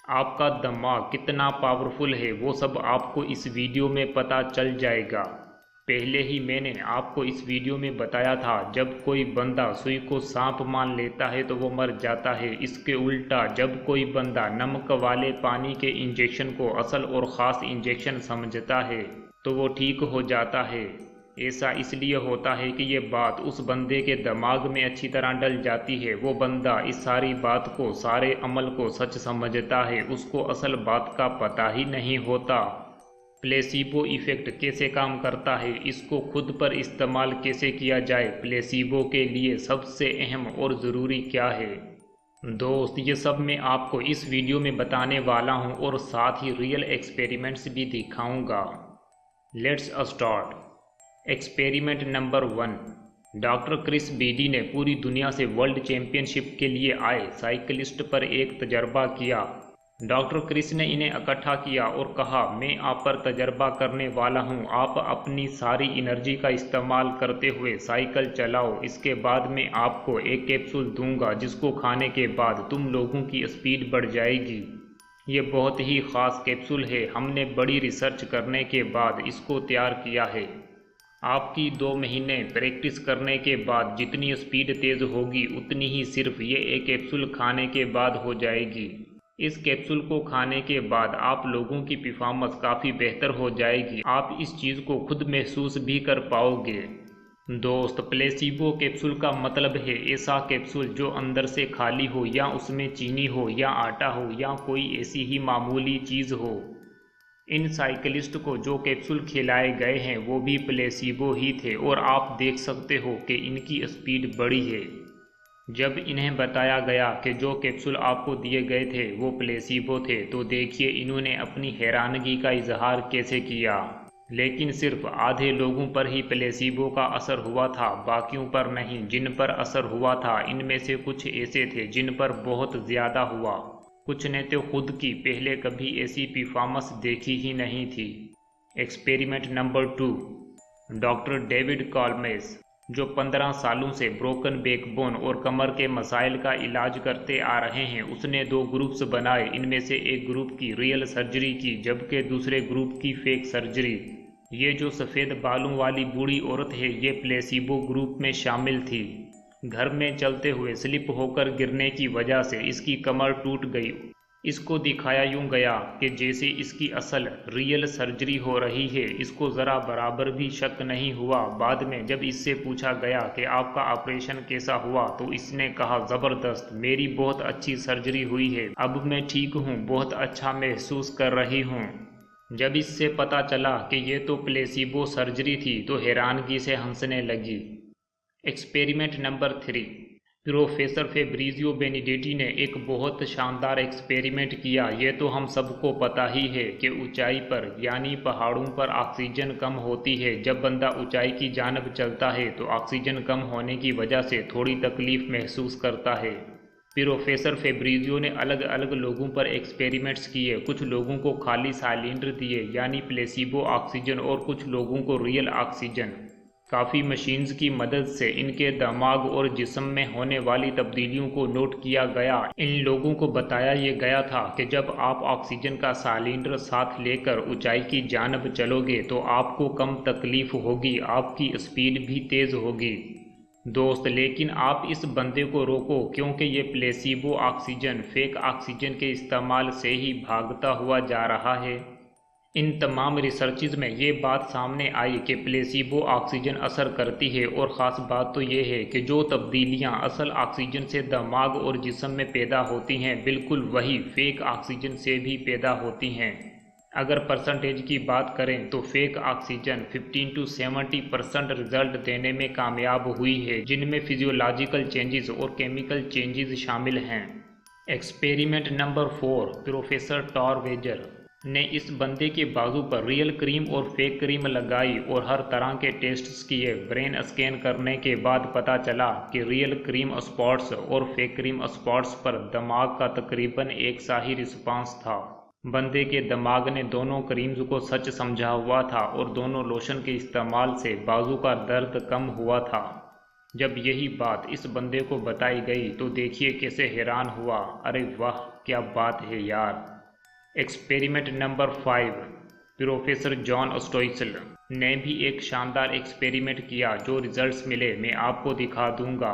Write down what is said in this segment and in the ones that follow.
आपका दिमाग कितना पावरफुल है वो सब आपको इस वीडियो में पता चल जाएगा। पहले ही मैंने आपको इस वीडियो में बताया था, जब कोई बंदा सुई को सांप मान लेता है तो वो मर जाता है। इसके उल्टा जब कोई बंदा नमक वाले पानी के इंजेक्शन को असल और ख़ास इंजेक्शन समझता है तो वो ठीक हो जाता है। ऐसा इसलिए होता है कि ये बात उस बंदे के दिमाग में अच्छी तरह डल जाती है। वो बंदा इस सारी बात को, सारे अमल को सच समझता है, उसको असल बात का पता ही नहीं होता। प्लेसीबो इफ़ेक्ट कैसे काम करता है, इसको खुद पर इस्तेमाल कैसे किया जाए, प्लेसीबो के लिए सबसे अहम और ज़रूरी क्या है। दोस्त, ये सब मैं आपको इस वीडियो में बताने वाला हूँ और साथ ही रियल एक्सपेरिमेंट्स भी दिखाऊंगा। Let's start. Experiment number 1। Doctor Chris Bedi ने पूरी दुनिया से वर्ल्ड चैंपियनशिप के लिए आए साइकिलिस्ट पर एक तजर्बा किया। डॉक्टर क्रिस ने इन्हें इकट्ठा किया और कहा, मैं आप पर तजर्बा करने वाला हूं, आप अपनी सारी एनर्जी का इस्तेमाल करते हुए साइकिल चलाओ। इसके बाद मैं आपको एक कैप्सूल दूंगा जिसको खाने के बाद तुम लोगों की स्पीड बढ़ जाएगी। ये बहुत ही ख़ास कैप्सूल है, हमने बड़ी रिसर्च करने के बाद इसको तैयार किया है। आपकी 2 महीने प्रैक्टिस करने के बाद जितनी स्पीड तेज़ होगी उतनी ही सिर्फ ये एक कैप्सूल खाने के बाद हो जाएगी। इस कैप्सूल को खाने के बाद आप लोगों की परफॉर्मेंस काफ़ी बेहतर हो जाएगी। आप इस चीज़ को खुद महसूस भी कर पाओगे। दोस्त, प्लेसीबो कैप्सूल का मतलब है ऐसा कैप्सूल जो अंदर से खाली हो, या उसमें चीनी हो, या आटा हो, या कोई ऐसी ही मामूली चीज़ हो। इन साइकिलिस्ट को जो कैप्सूल खिलाए गए हैं वो भी प्लेसीबो ही थे और आप देख सकते हो कि इनकी स्पीड बढ़ी है। जब इन्हें बताया गया कि जो कैप्सूल आपको दिए गए थे वो प्लेसीबो थे तो देखिए इन्होंने अपनी हैरानगी का इजहार कैसे किया। लेकिन सिर्फ आधे लोगों पर ही प्लेसीबो का असर हुआ था, बाकियों पर नहीं। जिन पर असर हुआ था इनमें से कुछ ऐसे थे जिन पर बहुत ज़्यादा हुआ। कुछ ने तो खुद की पहले कभी ऐसी परफॉर्मेंस देखी ही नहीं थी। Experiment number 2। डॉक्टर डेविड कॉल्मेस, जो 15 सालों से ब्रोकन बैकबोन और कमर के मसाइल का इलाज करते आ रहे हैं, उसने 2 ग्रुप्स बनाए। इनमें से एक ग्रुप की रियल सर्जरी की जबकि दूसरे ग्रुप की फेक सर्जरी। ये जो सफ़ेद बालों वाली बूढ़ी औरत है ये प्लेसीबो ग्रुप में शामिल थी। घर में चलते हुए स्लिप होकर गिरने की वजह से इसकी कमर टूट गई। इसको दिखाया यूं गया कि जैसे इसकी असल रियल सर्जरी हो रही है। इसको ज़रा बराबर भी शक नहीं हुआ। बाद में जब इससे पूछा गया कि आपका ऑपरेशन कैसा हुआ तो इसने कहा, ज़बरदस्त, मेरी बहुत अच्छी सर्जरी हुई है, अब मैं ठीक हूँ, बहुत अच्छा महसूस कर रही हूँ। जब इससे पता चला कि ये तो प्लेसीबो सर्जरी थी तो हैरानगी से हंसने लगी। Experiment number 3। प्रोफेसर फेब्रिजियो बेनिडेटी ने एक बहुत शानदार एक्सपेरिमेंट किया। ये तो हम सबको पता ही है कि ऊंचाई पर यानी पहाड़ों पर ऑक्सीजन कम होती है। जब बंदा ऊंचाई की जानब चलता है तो ऑक्सीजन कम होने की वजह से थोड़ी तकलीफ महसूस करता है। प्रोफेसर फेब्रिजियो ने अलग अलग लोगों पर एक्सपेरिमेंट्स किए। कुछ लोगों को खाली साइलेंडर दिए यानी प्लेसीबो ऑक्सीजन और कुछ लोगों को रियल ऑक्सीजन। काफ़ी मशीन्स की मदद से इनके दिमाग और जिस्म में होने वाली तब्दीलियों को नोट किया गया। इन लोगों को बताया ये गया था कि जब आप ऑक्सीजन का सिलेंडर साथ लेकर ऊंचाई की जानब चलोगे तो आपको कम तकलीफ होगी, आपकी स्पीड भी तेज़ होगी। दोस्त, लेकिन आप इस बंदे को रोको क्योंकि ये प्लेसीबो ऑक्सीजन फेक ऑक्सीजन के इस्तेमाल से ही भागता हुआ जा रहा है। इन तमाम रिसर्चेज में ये बात सामने आई कि प्लेसीबो ऑक्सीजन असर करती है और ख़ास बात तो ये है कि जो तब्दीलियां असल ऑक्सीजन से दिमाग और जिस्म में पैदा होती हैं बिल्कुल वही फेक ऑक्सीजन से भी पैदा होती हैं। अगर परसेंटेज की बात करें तो फेक ऑक्सीजन 15 to 70% रिजल्ट देने में कामयाब हुई है, जिनमें फिजियोलॉजिकल चेंजेस और केमिकल चेंजेस शामिल हैं। Experiment number 4। प्रोफेसर टॉरवेजर ने इस बंदे के बाजू पर रियल क्रीम और फेक क्रीम लगाई और हर तरह के टेस्ट्स किए। ब्रेन स्कैन करने के बाद पता चला कि रियल क्रीम स्पॉट्स और फेक क्रीम स्पॉट्स पर दिमाग का तकरीबन एक सा ही रिस्पांस था। बंदे के दिमाग ने दोनों क्रीम्स को सच समझा हुआ था और दोनों लोशन के इस्तेमाल से बाजू का दर्द कम हुआ था। जब यही बात इस बंदे को बताई गई तो देखिए कैसे हैरान हुआ। अरे वाह, क्या बात है यार, एक्सपेरिमेंट नंबर 5। प्रोफेसर जॉन स्टोइसल ने भी एक शानदार एक्सपेरिमेंट किया। जो रिजल्ट्स मिले मैं आपको दिखा दूंगा।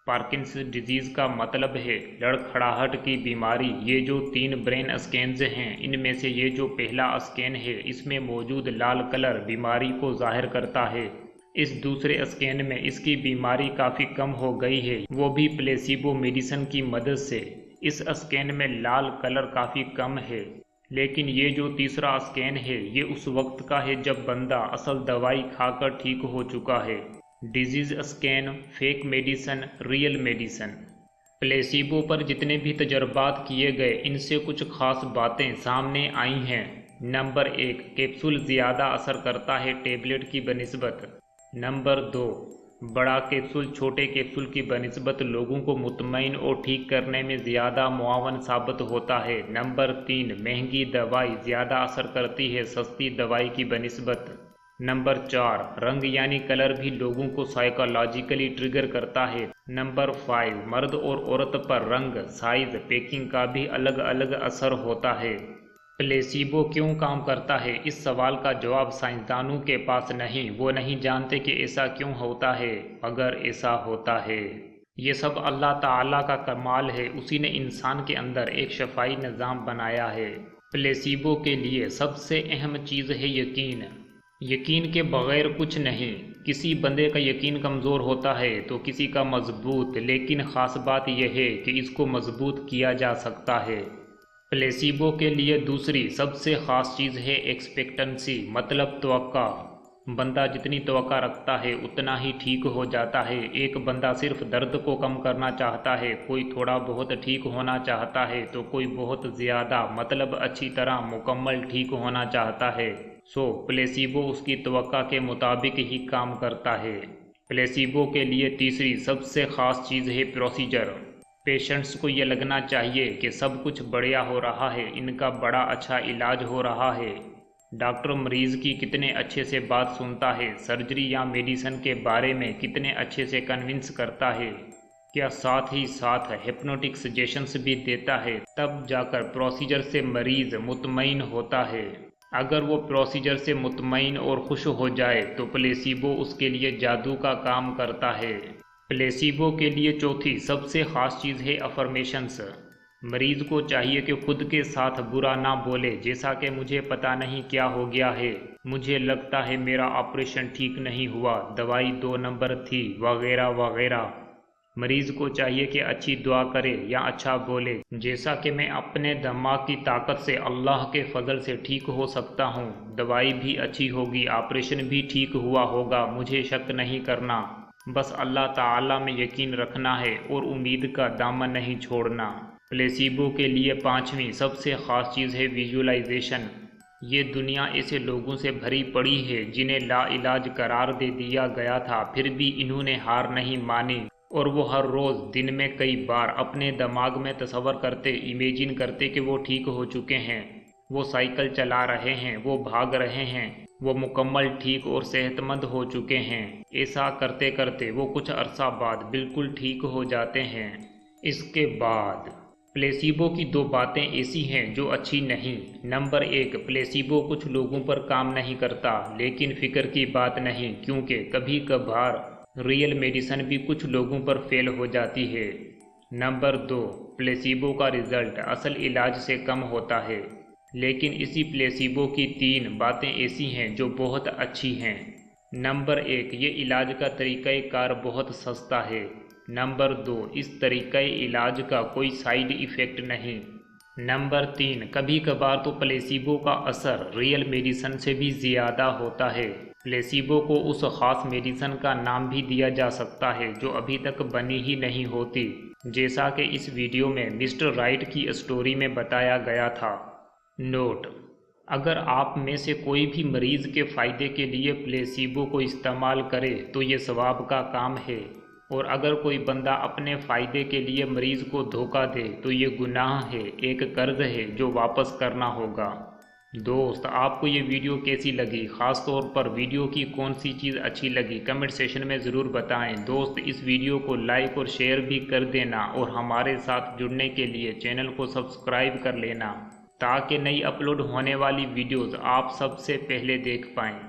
पार्किंसंस डिजीज़ का मतलब है लड़खड़ाहट की बीमारी। ये जो 3 ब्रेन स्कैन्स हैं, इनमें से ये जो पहला स्कैन है, इसमें मौजूद लाल कलर बीमारी को जाहिर करता है। इस दूसरे स्कैन में इसकी बीमारी काफ़ी कम हो गई है, वो भी प्लेसिबो मेडिसिन की मदद से। इस स्कैन में लाल कलर काफ़ी कम है। लेकिन ये जो तीसरा स्कैन है, ये उस वक्त का है जब बंदा असल दवाई खाकर ठीक हो चुका है। Disease scan, fake medicine, real medicine. Placebo पर जितने भी तजर्बात किए गए, इनसे कुछ खास बातें सामने आई हैं। नंबर 1, कैप्सूल ज़्यादा असर करता है टेबलेट की बनिस्बत। नंबर 2, बड़ा कैप्सूल छोटे कैप्सूल की बनिस्बत लोगों को मुतमईन और ठीक करने में ज़्यादा मुआवन साबित होता है। नंबर 3, महंगी दवाई ज़्यादा असर करती है सस्ती दवाई की बनिस्बत। नंबर 4, रंग यानी कलर भी लोगों को साइकोलॉजिकली ट्रिगर करता है। नंबर 5, मर्द और औरत पर रंग, साइज, पैकिंग का भी अलग अलग असर होता है। प्लेसिबो क्यों काम करता है, इस सवाल का जवाब साइंसदानों के पास नहीं। वो नहीं जानते कि ऐसा क्यों होता है। अगर ऐसा होता है, ये सब अल्लाह ताला का कमाल है। उसी ने इंसान के अंदर एक शफाई निज़ाम बनाया है। प्लेसिबो के लिए सबसे अहम चीज़ है यकीन। यकीन के बगैर कुछ नहीं। किसी बंदे का यकीन कमज़ोर होता है तो किसी का मजबूत, लेकिन ख़ास बात यह है कि इसको मजबूत किया जा सकता है। प्लेसिबो के लिए दूसरी सबसे ख़ास चीज़ है एक्सपेक्टेंसी, मतलब तवक्का। बंदा जितनी तवक्का रखता है उतना ही ठीक हो जाता है। एक बंदा सिर्फ दर्द को कम करना चाहता है, कोई थोड़ा बहुत ठीक होना चाहता है, तो कोई बहुत ज़्यादा, मतलब अच्छी तरह मुकम्मल ठीक होना चाहता है। सो प्लेसिबो उसकी तवक्का के मुताबिक ही काम करता है। प्लेसिबो के लिए तीसरी सबसे ख़ास चीज़ है प्रोसीजर। पेशेंट्स को ये लगना चाहिए कि सब कुछ बढ़िया हो रहा है, इनका बड़ा अच्छा इलाज हो रहा है। डॉक्टर मरीज़ की कितने अच्छे से बात सुनता है, सर्जरी या मेडिसिन के बारे में कितने अच्छे से कन्विंस करता है, क्या साथ ही साथ हिप्नोटिक सजेशंस भी देता है। तब जाकर प्रोसीजर से मरीज़ मुतमईन होता है। अगर वो प्रोसीजर से मुतमईन और खुश हो जाए तो प्लेसिबो उसके लिए जादू का काम करता है। प्लेसिबो के लिए चौथी सबसे ख़ास चीज़ है अफर्मेशंस। मरीज़ को चाहिए कि खुद के साथ बुरा ना बोले, जैसा कि मुझे पता नहीं क्या हो गया है, मुझे लगता है मेरा ऑपरेशन ठीक नहीं हुआ, दवाई 2 नंबर थी, वगैरह वगैरह। मरीज़ को चाहिए कि अच्छी दुआ करे या अच्छा बोले, जैसा कि मैं अपने दिमाग की ताकत से, अल्लाह के फजल से ठीक हो सकता हूँ। दवाई भी अच्छी होगी, ऑपरेशन भी ठीक हुआ होगा, मुझे शक नहीं करना। बस अल्लाह ताला में यकीन रखना है और उम्मीद का दामन नहीं छोड़ना। प्लेसिबो के लिए पांचवी सबसे ख़ास चीज़ है विजुअलाइजेशन। ये दुनिया ऐसे लोगों से भरी पड़ी है जिन्हें लाइलाज करार दे दिया गया था, फिर भी इन्होंने हार नहीं मानी और वो हर रोज़ दिन में कई बार अपने दिमाग में तस्वर करते, इमेजिन करते कि वो ठीक हो चुके हैं, वो साइकिल चला रहे हैं, वो भाग रहे हैं, वो मुकम्मल ठीक और सेहतमंद हो चुके हैं। ऐसा करते करते वो कुछ अरसा बाद बिल्कुल ठीक हो जाते हैं। इसके बाद प्लेसिबो की 2 बातें ऐसी हैं जो अच्छी नहीं। नंबर 1, प्लेसिबो कुछ लोगों पर काम नहीं करता, लेकिन फ़िक्र की बात नहीं, क्योंकि कभी कभार रियल मेडिसिन भी कुछ लोगों पर फेल हो जाती है। नंबर 2, प्लेसिबो का रिज़ल्ट असल इलाज से कम होता है। लेकिन इसी प्लेसिबो की 3 बातें ऐसी हैं जो बहुत अच्छी हैं। नंबर 1, ये इलाज का तरीक़ाकार बहुत सस्ता है। नंबर 2, इस तरीक़े इलाज का कोई साइड इफ़ेक्ट नहीं। नंबर 3, कभी कभार तो प्लेसिबो का असर रियल मेडिसिन से भी ज़्यादा होता है। प्लेसिबो को उस ख़ास मेडिसिन का नाम भी दिया जा सकता है जो अभी तक बनी ही नहीं होती, जैसा कि इस वीडियो में मिस्टर राइट की स्टोरी में बताया गया था। नोट: अगर आप में से कोई भी मरीज़ के फ़ायदे के लिए प्लेसिबो को इस्तेमाल करे तो ये सवाब का काम है, और अगर कोई बंदा अपने फ़ायदे के लिए मरीज़ को धोखा दे तो ये गुनाह है, एक कर्ज है जो वापस करना होगा। दोस्त, आपको ये वीडियो कैसी लगी? ख़ास तौर पर वीडियो की कौन सी चीज़ अच्छी लगी, कमेंट सेशन में ज़रूर बताएं। दोस्त, इस वीडियो को लाइक और शेयर भी कर देना और हमारे साथ जुड़ने के लिए चैनल को सब्सक्राइब कर लेना। ताकि नई अपलोड होने वाली वीडियोज़ आप सबसे पहले देख पाएँ।